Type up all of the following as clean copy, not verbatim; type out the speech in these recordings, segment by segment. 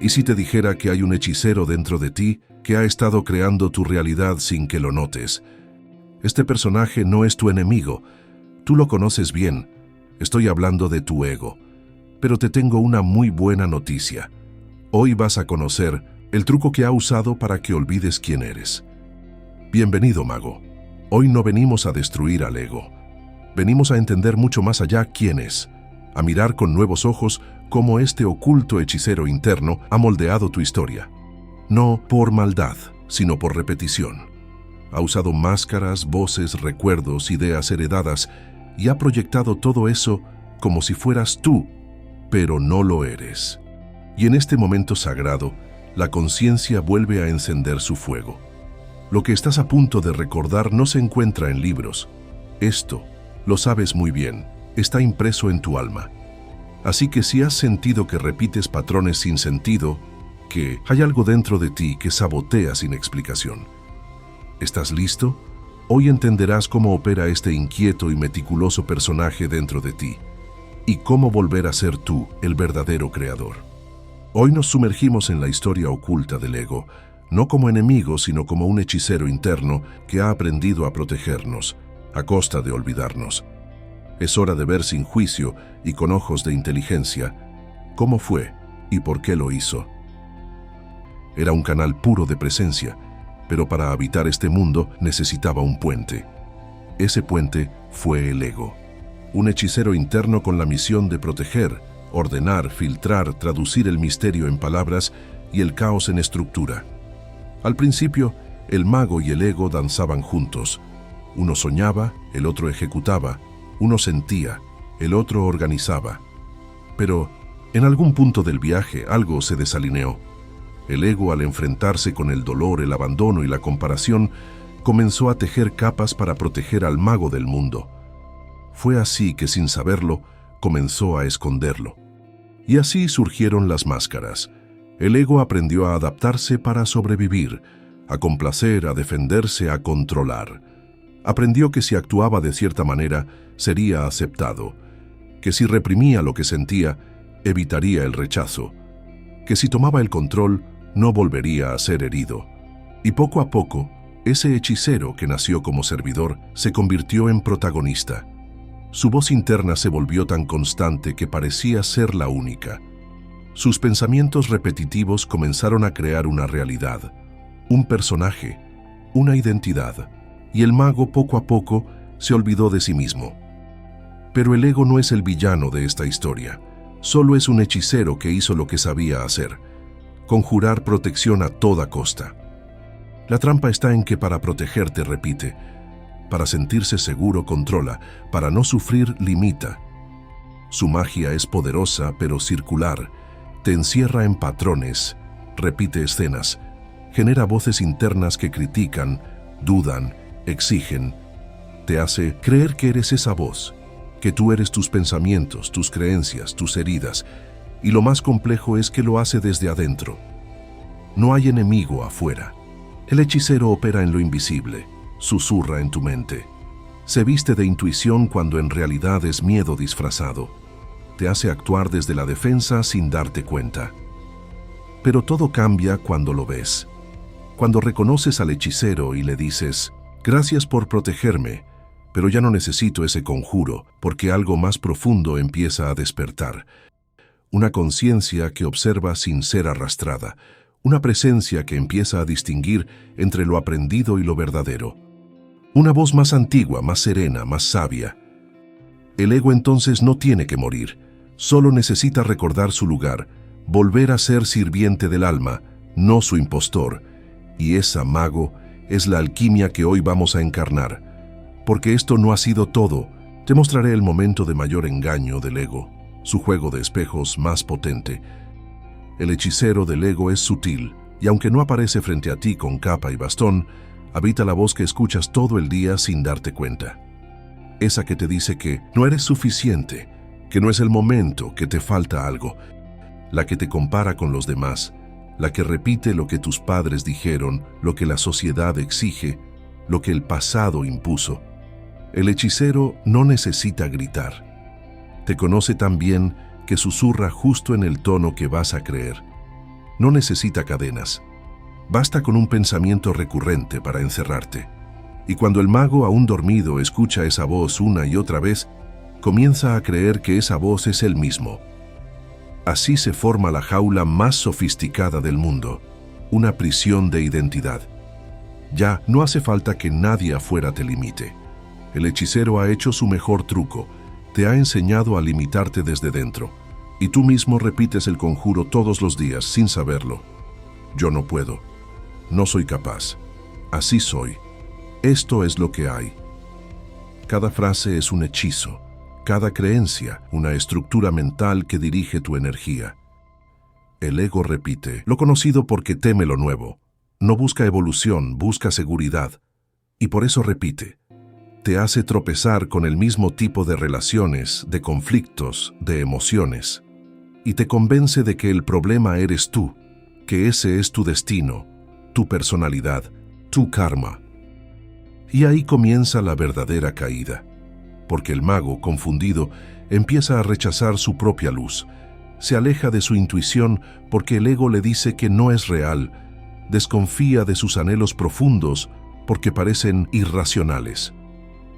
¿Y si te dijera que hay un hechicero dentro de ti que ha estado creando tu realidad sin que lo notes? Este personaje no es tu enemigo. Tú lo conoces bien. Estoy hablando de tu ego. Pero te tengo una muy buena noticia. Hoy vas a conocer el truco que ha usado para que olvides quién eres. Bienvenido, mago. Hoy no venimos a destruir al ego. Venimos a entender mucho más allá quién es, a mirar con nuevos ojos cómo este oculto hechicero interno ha moldeado tu historia. No por maldad, sino por repetición. Ha usado máscaras, voces, recuerdos, ideas heredadas y ha proyectado todo eso como si fueras tú, pero no lo eres. Y en este momento sagrado, la conciencia vuelve a encender su fuego. Lo que estás a punto de recordar no se encuentra en libros. Esto, lo sabes muy bien, está impreso en tu alma. Así que si has sentido que repites patrones sin sentido, que hay algo dentro de ti que sabotea sin explicación. ¿Estás listo? Hoy entenderás cómo opera este inquieto y meticuloso personaje dentro de ti y cómo volver a ser tú el verdadero creador. Hoy nos sumergimos en la historia oculta del ego, no como enemigo, sino como un hechicero interno que ha aprendido a protegernos, a costa de olvidarnos. Es hora de ver sin juicio y con ojos de inteligencia cómo fue y por qué lo hizo. Era un canal puro de presencia, pero para habitar este mundo necesitaba un puente. Ese puente fue el ego, un hechicero interno con la misión de proteger, ordenar, filtrar, traducir el misterio en palabras y el caos en estructura. Al principio, el mago y el ego danzaban juntos. Uno soñaba, el otro ejecutaba, uno sentía, el otro organizaba. Pero, en algún punto del viaje, algo se desalineó. El ego, al enfrentarse con el dolor, el abandono y la comparación, comenzó a tejer capas para proteger al mago del mundo. Fue así que, sin saberlo, comenzó a esconderlo. Y así surgieron las máscaras. El ego aprendió a adaptarse para sobrevivir, a complacer, a defenderse, a controlar. Aprendió que si actuaba de cierta manera, sería aceptado, que si reprimía lo que sentía, evitaría el rechazo, que si tomaba el control, no volvería a ser herido. Y poco a poco, ese hechicero que nació como servidor se convirtió en protagonista. Su voz interna se volvió tan constante que parecía ser la única. Sus pensamientos repetitivos comenzaron a crear una realidad, un personaje, una identidad, y el mago poco a poco se olvidó de sí mismo. Pero el ego no es el villano de esta historia, solo es un hechicero que hizo lo que sabía hacer, conjurar protección a toda costa. La trampa está en que para protegerte repite, para sentirse seguro controla, para no sufrir limita. Su magia es poderosa pero circular, te encierra en patrones, repite escenas, genera voces internas que critican, dudan, exigen, te hace creer que eres esa voz, que tú eres tus pensamientos, tus creencias, tus heridas, y lo más complejo es que lo hace desde adentro. No hay enemigo afuera. El hechicero opera en lo invisible, susurra en tu mente. Se viste de intuición cuando en realidad es miedo disfrazado. Te hace actuar desde la defensa sin darte cuenta. Pero todo cambia cuando lo ves. Cuando reconoces al hechicero y le dices, «Gracias por protegerme, pero ya no necesito ese conjuro, porque algo más profundo empieza a despertar». Una conciencia que observa sin ser arrastrada, una presencia que empieza a distinguir entre lo aprendido y lo verdadero. Una voz más antigua, más serena, más sabia. El ego entonces no tiene que morir, solo necesita recordar su lugar, volver a ser sirviente del alma, no su impostor. Y esa, mago, es la alquimia que hoy vamos a encarnar. Porque esto no ha sido todo, te mostraré el momento de mayor engaño del ego, su juego de espejos más potente. El hechicero del ego es sutil, y aunque no aparece frente a ti con capa y bastón, habita la voz que escuchas todo el día sin darte cuenta. Esa que te dice que no eres suficiente, que no es el momento, que te falta algo. La que te compara con los demás, la que repite lo que tus padres dijeron, lo que la sociedad exige, lo que el pasado impuso. El hechicero no necesita gritar. Te conoce tan bien que susurra justo en el tono que vas a creer. no necesita cadenas. Basta con un pensamiento recurrente para encerrarte. Y cuando el mago, aún dormido, escucha esa voz una y otra vez, comienza a creer que esa voz es él mismo. Así se forma la jaula más sofisticada del mundo, una prisión de identidad. Ya no hace falta que nadie afuera te limite. El hechicero ha hecho su mejor truco, te ha enseñado a limitarte desde dentro, y tú mismo repites el conjuro todos los días sin saberlo. Yo no puedo, no soy capaz, así soy, esto es lo que hay. Cada frase es un hechizo, cada creencia una estructura mental que dirige tu energía. El ego repite lo conocido porque teme lo nuevo, no busca evolución, busca seguridad, y por eso repite. Te hace tropezar con el mismo tipo de relaciones, de conflictos, de emociones, y te convence de que el problema eres tú, que ese es tu destino, tu personalidad, tu karma. Y ahí comienza la verdadera caída, porque el mago, confundido, empieza a rechazar su propia luz, se aleja de su intuición porque el ego le dice que no es real, desconfía de sus anhelos profundos porque parecen irracionales.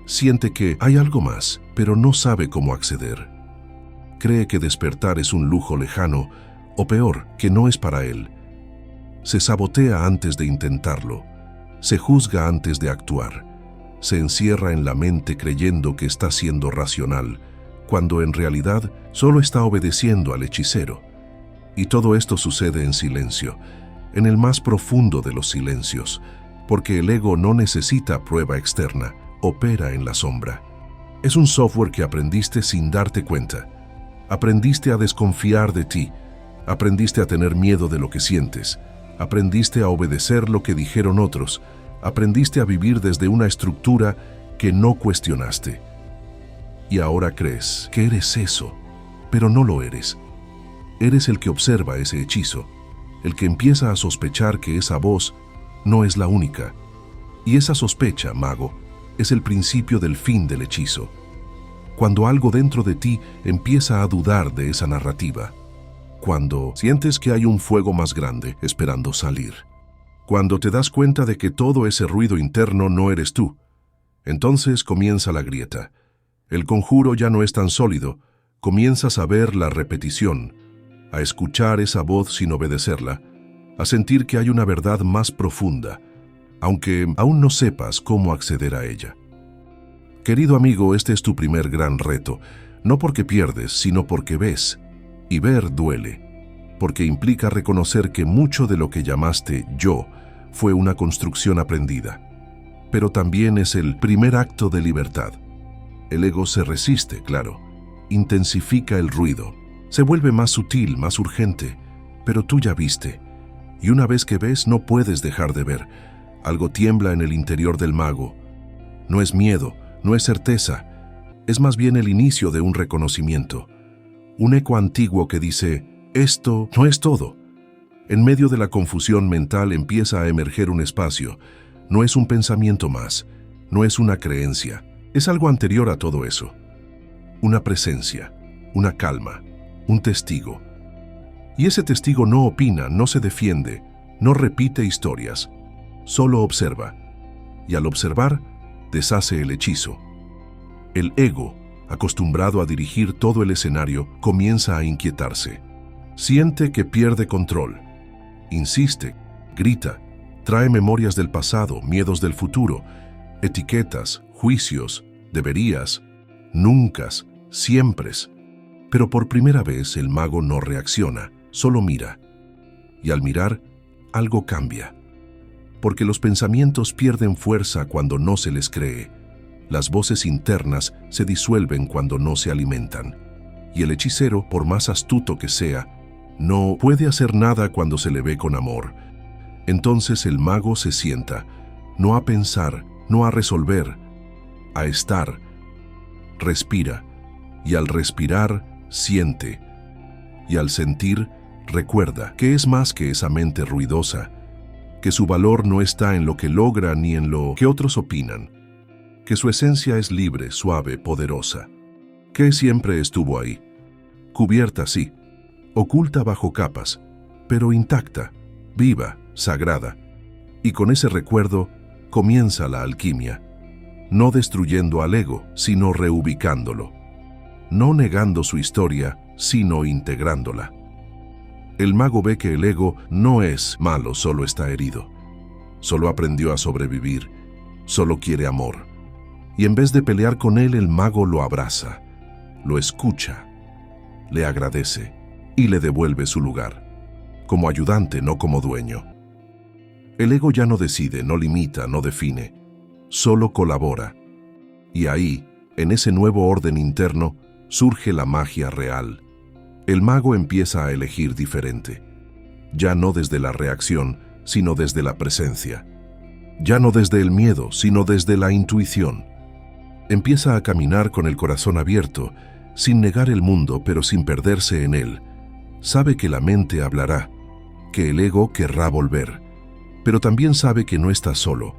Siente que hay algo más, pero no sabe cómo acceder. Cree que despertar es un lujo lejano, o peor, que no es para él. Se sabotea antes de intentarlo, se juzga antes de actuar, se encierra en la mente creyendo que está siendo racional, cuando en realidad solo está obedeciendo al hechicero. Y todo esto sucede en silencio, en el más profundo de los silencios, porque el ego no necesita prueba externa, opera en la sombra. Es un software que aprendiste sin darte cuenta. Aprendiste a desconfiar de ti, aprendiste a tener miedo de lo que sientes, aprendiste a obedecer lo que dijeron otros, aprendiste a vivir desde una estructura que no cuestionaste. Y ahora crees que eres eso, pero no lo eres. Eres el que observa ese hechizo, el que empieza a sospechar que esa voz no es la única. Y esa sospecha, mago, es el principio del fin del hechizo. Cuando algo dentro de ti empieza a dudar de esa narrativa. Cuando sientes que hay un fuego más grande esperando salir. Cuando te das cuenta de que todo ese ruido interno no eres tú. Entonces comienza la grieta. El conjuro ya no es tan sólido. Comienzas a ver la repetición, a escuchar esa voz sin obedecerla, a sentir que hay una verdad más profunda, aunque aún no sepas cómo acceder a ella. Querido amigo, este es tu primer gran reto, no porque pierdes, sino porque ves, y ver duele, porque implica reconocer que mucho de lo que llamaste yo fue una construcción aprendida, pero también es el primer acto de libertad. El ego se resiste, claro, intensifica el ruido, se vuelve más sutil, más urgente, pero tú ya viste, y una vez que ves no puedes dejar de ver. Algo tiembla en el interior del mago. No es miedo, no es certeza, es más bien el inicio de un reconocimiento. Un eco antiguo que dice, esto no es todo. En medio de la confusión mental empieza a emerger un espacio. No es un pensamiento más, no es una creencia, es algo anterior a todo eso. Una presencia, una calma, un testigo. Y ese testigo no opina, no se defiende, no repite historias. Solo observa, y al observar, deshace el hechizo. El ego, acostumbrado a dirigir todo el escenario, comienza a inquietarse. Siente que pierde control. Insiste, grita, trae memorias del pasado, miedos del futuro, etiquetas, juicios, deberías, nuncas, siempres. Pero por primera vez el mago no reacciona, solo mira. Y al mirar, algo cambia. Porque los pensamientos pierden fuerza cuando no se les cree. Las voces internas se disuelven cuando no se alimentan. Y el hechicero, por más astuto que sea, no puede hacer nada cuando se le ve con amor. Entonces el mago se sienta, no a pensar, no a resolver, a estar. Respira, y al respirar, siente. Y al sentir, recuerda que es más que esa mente ruidosa, que su valor no está en lo que logra ni en lo que otros opinan, que su esencia es libre, suave, poderosa, que siempre estuvo ahí, cubierta sí, oculta bajo capas, pero intacta, viva, sagrada. Y con ese recuerdo comienza la alquimia, no destruyendo al ego, sino reubicándolo, no negando su historia, sino integrándola. El mago ve que el ego no es malo, solo está herido, solo aprendió a sobrevivir, solo quiere amor. Y en vez de pelear con él, el mago lo abraza, lo escucha, le agradece y le devuelve su lugar, como ayudante, no como dueño. El ego ya no decide, no limita, no define, solo colabora. Y ahí, en ese nuevo orden interno, surge la magia real. El mago empieza a elegir diferente, ya no desde la reacción, sino desde la presencia. Ya no desde el miedo, sino desde la intuición. Empieza a caminar con el corazón abierto, sin negar el mundo, pero sin perderse en él. Sabe que la mente hablará, que el ego querrá volver, pero también sabe que no está solo,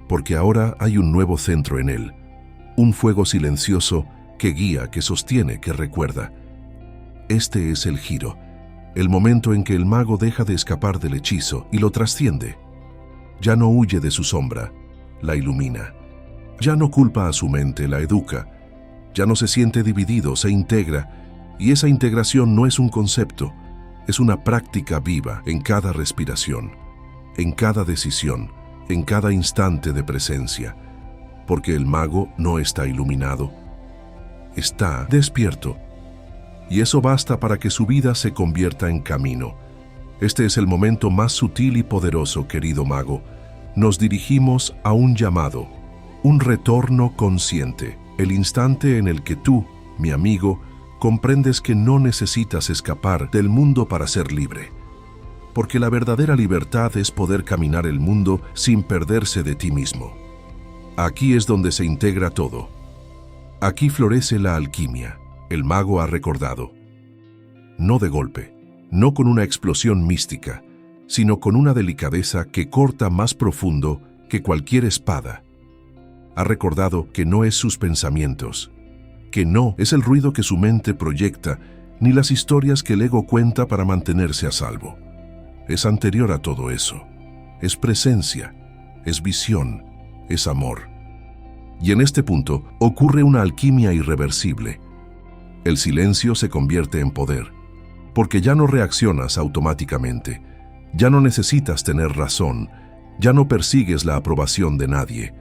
porque ahora hay un nuevo centro en él, un fuego silencioso que guía, que sostiene, que recuerda. Este es el giro, el momento en que el mago deja de escapar del hechizo y lo trasciende. Ya no huye de su sombra, la ilumina. Ya no culpa a su mente, la educa. Ya no se siente dividido, se integra, y esa integración no es un concepto, es una práctica viva en cada respiración, en cada decisión, en cada instante de presencia, porque el mago no está iluminado, está despierto. Y eso basta para que su vida se convierta en camino. Este es el momento más sutil y poderoso, querido mago. Nos dirigimos a un llamado, un retorno consciente, el instante en el que tú, mi amigo, comprendes que no necesitas escapar del mundo para ser libre. Porque la verdadera libertad es poder caminar el mundo sin perderse de ti mismo. Aquí es donde se integra todo. Aquí florece la alquimia. El mago ha recordado. No de golpe, no con una explosión mística, sino con una delicadeza que corta más profundo que cualquier espada. Ha recordado que no es sus pensamientos, que no es el ruido que su mente proyecta, ni las historias que el ego cuenta para mantenerse a salvo. Es anterior a todo eso. Es presencia, es visión, es amor. Y en este punto ocurre una alquimia irreversible. El silencio se convierte en poder, porque ya no reaccionas automáticamente, ya no necesitas tener razón, ya no persigues la aprobación de nadie.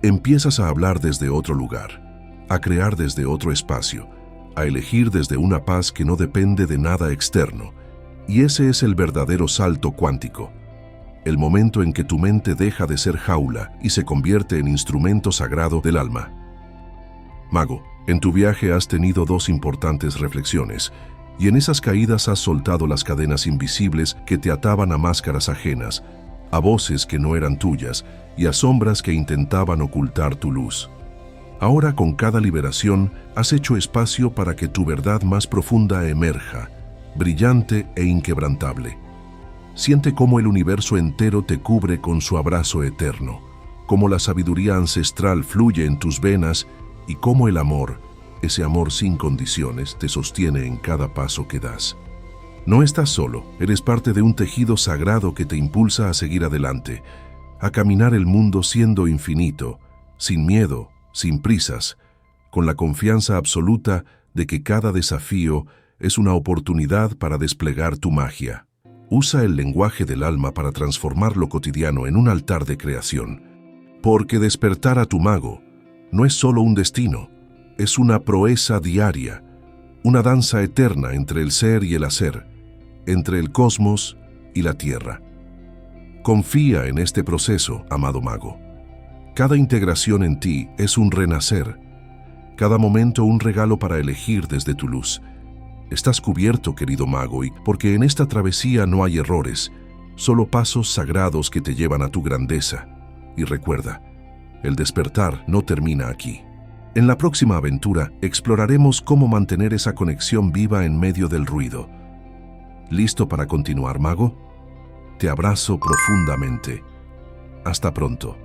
Empiezas a hablar desde otro lugar, a crear desde otro espacio, a elegir desde una paz que no depende de nada externo. Y ese es el verdadero salto cuántico, el momento en que tu mente deja de ser jaula y se convierte en instrumento sagrado del alma. Mago, en tu viaje has tenido dos importantes reflexiones, y en esas caídas has soltado las cadenas invisibles que te ataban a máscaras ajenas, a voces que no eran tuyas y a sombras que intentaban ocultar tu luz. Ahora, con cada liberación, has hecho espacio para que tu verdad más profunda emerja, brillante e inquebrantable. Siente cómo el universo entero te cubre con su abrazo eterno, cómo la sabiduría ancestral fluye en tus venas y cómo el amor, ese amor sin condiciones, te sostiene en cada paso que das. No estás solo, eres parte de un tejido sagrado que te impulsa a seguir adelante, a caminar el mundo siendo infinito, sin miedo, sin prisas, con la confianza absoluta de que cada desafío es una oportunidad para desplegar tu magia. Usa el lenguaje del alma para transformar lo cotidiano en un altar de creación, porque despertar a tu mago no es solo un destino, es una proeza diaria, una danza eterna entre el ser y el hacer, entre el cosmos y la tierra. Confía en este proceso, amado mago. Cada integración en ti es un renacer, cada momento un regalo para elegir desde tu luz. Estás cubierto, querido mago, y porque en esta travesía no hay errores, solo pasos sagrados que te llevan a tu grandeza. Y recuerda, el despertar no termina aquí. En la próxima aventura exploraremos cómo mantener esa conexión viva en medio del ruido. ¿Listo para continuar, mago? Te abrazo profundamente. Hasta pronto.